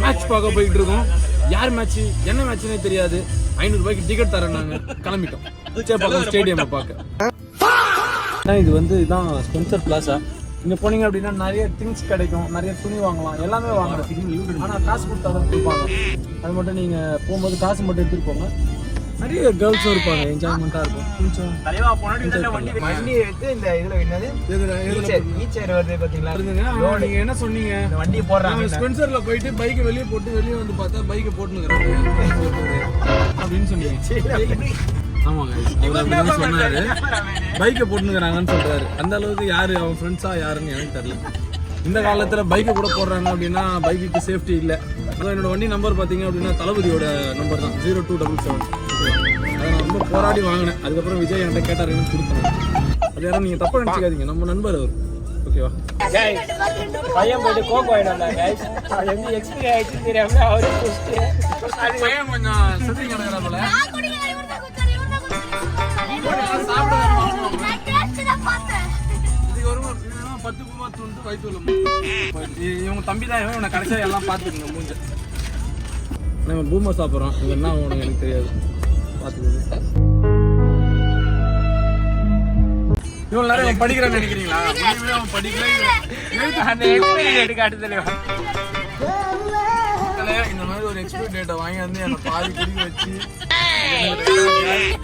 Match பார்க்க போயிட்டு இருக்கோம். யார் மேட்ச் என்ன மேட்ச்னே தெரியாது. 500 ரூபாய்க்கு டிக்கெட் தரேன், நாங்க கிளம்பிட்டோம் சேப்பாக்கம் ஸ்டேடியம் பார்க்க. இது வந்து இதான் ஸ்பென்சர் பிளாசா. இங்க போனீங்க அப்படின்னா நிறைய திங்ஸ் கிடைக்கும், நிறைய துணி வாங்கலாம், எல்லாமே வாங்கலாம். ஆனா காசு கொடுத்தா தான் கொடுப்பாங்க. அது மட்டும் நீங்க போகும்போது காசு மட்டும் எடுத்துட்டு போங்க. நிறைய கேர்ள்ஸும் இருப்பாங்க, என்ஜாய்மெண்டா இருக்கும். கொஞ்சம் வண்டி எடுத்து இந்த இதுல என்னது ஈச்சர் வருது பாத்தீங்களா? நீங்க என்ன சொன்னீங்க? வண்டி போடுறாங்க. ஸ்பென்சர்ல போயிட்டு பைக் வெளியே போட்டு வெளியே வந்து பார்த்தா பைக்கை போட்டுனுக்குறாங்க அப்படின்னு சொன்னீங்க. ஆமாங்க, அவர் சொன்னாரு பைக்கை போட்டுனுக்குறாங்கன்னு சொல்றாரு. அந்த அளவுக்கு யாரு அவன் ஃப்ரெண்ட்ஸா யாருன்னு எனக்கு தெரியல. இந்த காலத்துல பைக்கை கூட போடுறாங்க அப்படின்னா பைக்குக்கு சேஃப்டி இல்லை. அதான் என்னோட வண்டி நம்பர் பார்த்தீங்க அப்படின்னா தளபதியோட நம்பர் தான் 0277. அதை நான் ரொம்ப போராடி வாங்கினேன். அதுக்கப்புறம் விஜய் என்கிட்ட கேட்டாருன்னு கொடுத்தேன். அது யாரும் நீங்க தப்பா நினைச்சுக்காதீங்க, நம்ம நண்பர் அவர். ஓகேவா? பையன் போயிட்டு கோக் வாங்கிட்டு கைஸ். அது வந்து எக்ஸ்பீரி ஆயிடுச்சு தெரியாம அவரு பையன் கொஞ்சம் செத்து கிடக்குறாப்புல. இவங்க தம்பி தான் இவன் கடைசியா எல்லாம் பார்த்துக்கோங்க மூஞ்ச. நம்ம பூமர் சாப்பிட்றோம், இங்க என்ன உனக்கு எனக்கு தெரியாது. பார்த்துக்கோங்க. இவ்வளவு நேரம் படிக்கிறான்னு நினைக்கிறீங்களா? படிக்கல. இந்த மாதிரி ஒரு எக்ஸ்பைரி டேட்டை வாங்கி வந்து என்னை பாதி குடிக்க வச்சு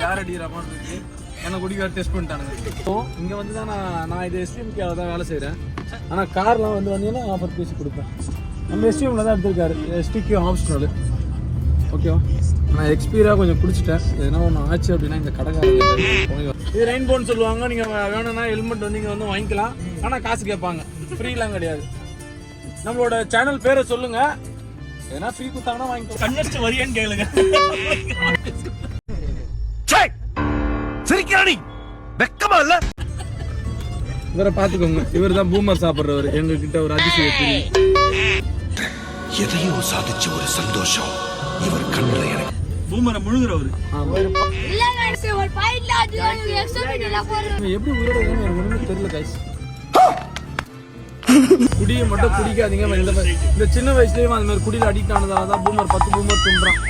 யார் அடிக்கிற மாதிரி இருக்கு. என்னை குடிக்க டெஸ்ட் பண்ணிட்டானுங்க. ஸோ இங்கே வந்து தான் நான் இது எஸ்டிஎம்கே தான் வேலை செய்கிறேன். ஆனால் கார்லாம் வந்து வந்தீங்கன்னா ஆஃபர் பேசி கொடுப்பேன். நம்ம எஸ்டிஎம்ல தான் எடுத்திருக்காரு. எஸ்டிக்கு ஆப்ஷனல். ஓகேவா? நான் எக்ஸ்பீரியாக கொஞ்சம் குடிச்சிட்டேன். எதனா ஒன்று ஆச்சு அப்படின்னா இந்த கடைக்காரங்க இது ரெயின்போன்னு சொல்லுவாங்க. நீங்கள் வேணும்னா ஹெல்மெட் வந்து இங்கே வந்து வாங்கிக்கலாம். ஆனால் காசு கேட்பாங்க. ஃப்ரீலாம் கிடையாது. நம்மளோட சேனல் பேரை சொல்லுங்க. எதனா ஃப்ரீ கொடுத்தாங்கன்னா வாங்கிக்கலாம். கன்வெஸ்ட் வரியான்னு கேளுங்க. சிரிக்கிறானி வெக்கமா இல்ல? இவரை பாத்துக்கோங்க. இவர் தான் பூமர் சாப்பிடுறவர். எங்க கிட்ட ஒரு அதிசயம். எதையோ சாதிச்ச ஒரு சந்தோஷம் இவர் கண்ணுல எனக்கு. பூமரை முழுங்குறவரு. எப்படி உயிரோட எனக்கு ஒண்ணுமே தெரியல கைஸ். குடியை மட்டும் குடிக்காதீங்க. இந்த சின்ன வயசுலயும் அந்த மாதிரி குடியில அடிக்ட் ஆனதால தான் பூமர் 10 பூமர் துன்றான்.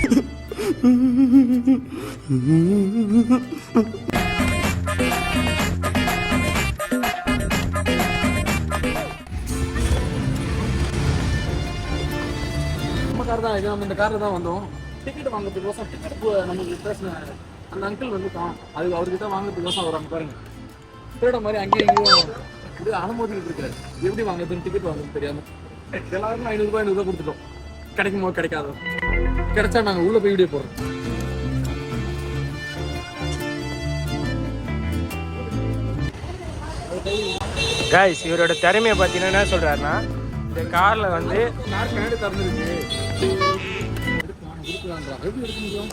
நம்ம கார் தான் இது. நம்ம இந்த கார்ல தான் வந்தோம். டிக்கெட் வாங்குறதுக்கோசம் டிக்கெட் நமக்கு பேசின அந்த அங்கிள் வந்து அது அவர்கிட்ட வாங்குறதுக்கோசம் வராங்க பாருங்க. திருட மாதிரி அங்கேயும் இங்கேயும் இது அனுமதிக்கிட்டு இருக்காரு. எப்படி வாங்குறதுன்னு டிக்கெட் வாங்குறது தெரியாம எல்லாருக்கும் 500 ரூபாய் கொடுத்துட்டோம். கிடைக்குமோ கிடைக்காதோ. கிடைச்சா நாங்கள் உள்ள போய் வீடியோ போடுறோம். கைஸ் இவரோட திறமையை பார்த்தீங்கன்னா என்ன சொல்றாருன்னா, இந்த கார்ல வந்து கார் பின்னாடி திறந்துருக்கு. எப்படி எடுக்க முடியும்?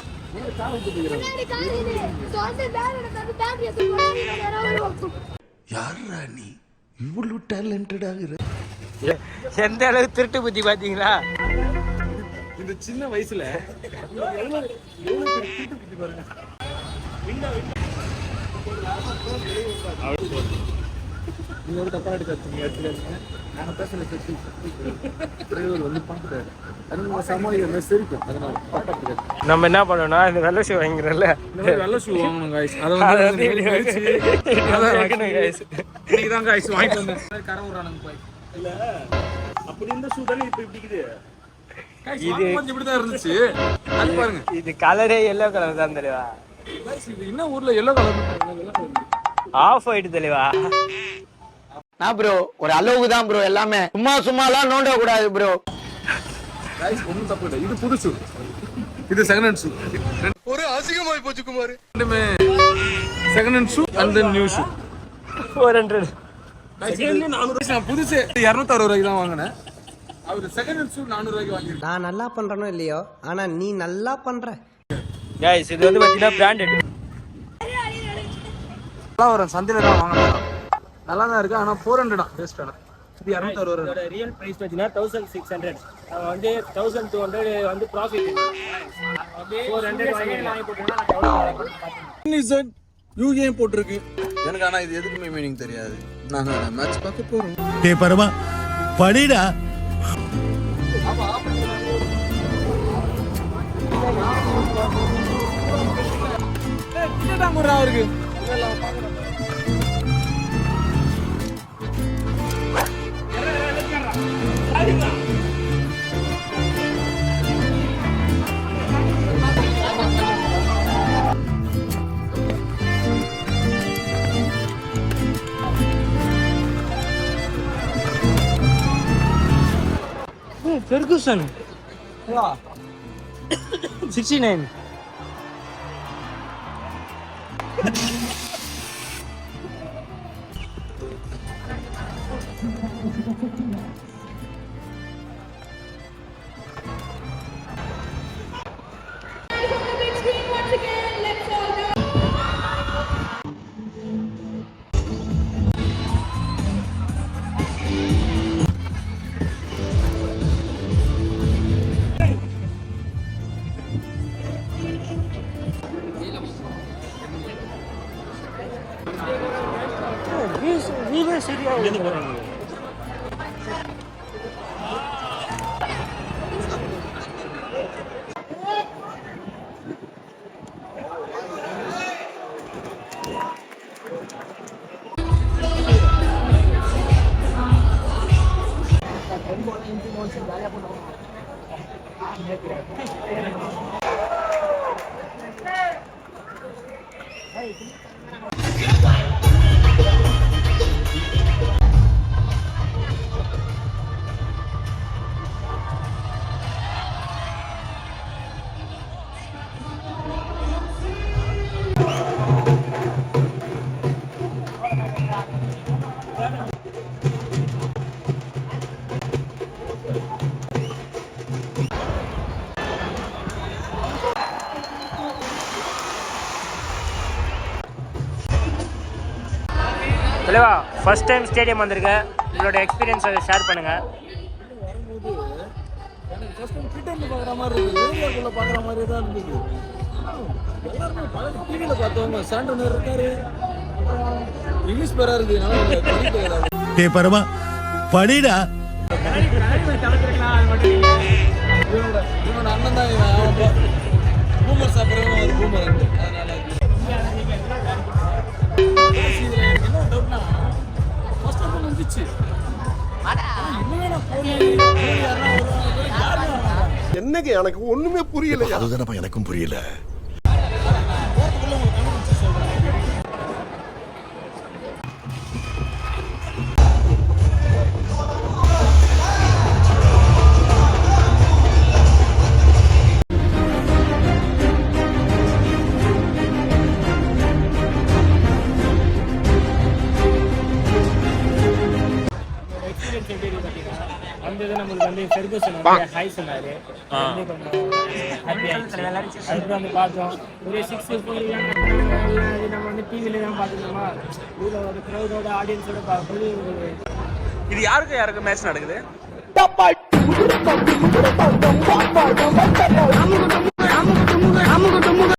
யாரா நீ இவ்வளவு டேலண்டடாக? எந்த அளவுக்கு திருட்டு புத்தி பாத்தீங்களா? இந்த சின்ன வயசுல பாருங்க. நீங்க ஒரு தப்பா எடுக்காதீங்க. நாங்க பேசுற டிரைவர் வந்து பார்த்துட்டாரு. அதனால சமாளிக்கிற சிரிக்கும். அதனால நம்ம என்ன பண்ணோம்னா இந்த வெள்ளை ஷூ வாங்கிறோம்ல, வெள்ளை ஷூ வாங்கணும் கைஸ். அதை வந்து இன்னைக்கு தான் கைஸ் வாங்கிட்டு வந்தேன். கரை விடுறானுங்க போய். இல்ல அப்படி இந்த ஷூ தானே இப்ப இப்படிக்குது. இது கொஞ்சம் இப்படிதான் இருந்துச்சு. அது பாருங்க, இது கலரே எல்லோ கலர் தான் தெளிவா. இது என்ன ஊர்ல எல்லோ கலர் ஆஃப் ஒயிட் தெளிவா. நான் ப்ரோ ஒரு அளவுக்கு தான் ப்ரோ. எல்லாமே சும்மாலாம் நோண்ட கூடாது ப்ரோ. கைஸ் ஒண்ணும் தப்பு இல்லை. இது புது ஷூ, இது செகண்ட் ஹேண்ட் ஷூ. ஒரு அசிங்கமாய் போச்சு குமார். ரெண்டுமே second hand shoe and then new shoe. 400 நான் புதுசு 260 ரூபாய்க்கு தான் வாங்கினேன். அவர் செகண்ட் ஹேண்ட் ஷூ 400 ரூபாய்க்கு வாங்கிருக்காரு. நான் நல்லா பண்றனோ இல்லையோ, ஆனா நீ நல்லா பண்ற. கைஸ் இது வந்து பாத்தீங்கன்னா பிராண்டட். நல்லா வரும். சந்தையில தான் வாங்கலாம். நல்லா தான் இருக்கு. ஆனா 400 தான் வேஸ்டான. இது 260 ரூபாய். ரியல் பிரைஸ் பாத்தீங்கன்னா 1600. வந்து 1200 வந்து ப்ராஃபிட். 400 வாங்கி போட்டுனா யூஏ போட்டிருக்கு. எனக்கு ஆனா இது எதுக்குமே மீனிங் தெரியாது. நாங்க மேட்ச் பார்க்க போறோம். டேய் பரமா படிடா. ஆமா. அவருக்கு Ferguson 69. வீரே சரியா எழுதி போறாங்க. தலைவா ஃபர்ஸ்ட் டைம் ஸ்டேடியம் வந்திருக்கேன், உங்களோட எக்ஸ்பீரியன்ஸை ஷேர் பண்ணுங்க. எனக்கு ஃபர்ஸ்ட் டைம் ட்விட்டரில் பார்க்குற மாதிரி இருக்குது, ஏரியாக்குள்ளே பார்க்குற மாதிரி தான் இருந்தது. எல்லாருமே பழைய டிவியில் பார்த்தவங்க சாண்டனர் இருக்காரு, இங்கிலீஷ் பேராக இருக்குது, நல்லா டேய் பரமா படிடா. இவனோட அண்ணன் தான் இவன், பூமர் சாப்பிட்றவங்க ஒரு பூமர் இருக்கு. அதனால என்ன டவுட்னா ஃபர்ஸ்ட் ஆஃப் வந்துச்சு, என்னங்க எனக்கு ஒண்ணுமே புரியல. அதுதானப்பா எனக்கும் புரியல. வந்தது நம்மளுக்கு வந்து ஃபெர்குசன் வந்து ஹாய் சொன்னாரு, வந்து கொஞ்சம் ஹாப்பி ஆயிடுச்சு. அதுக்கு வந்து பார்த்தோம், ஒரு 6 நம்ம வந்து டிவியில தான் பார்த்துக்கோமா, இதில் ஒரு க்ரௌடோட ஆடியன்ஸோட பார்க்கும்போது ஒரு இது யாருக்கு மேட்ச் நடக்குது?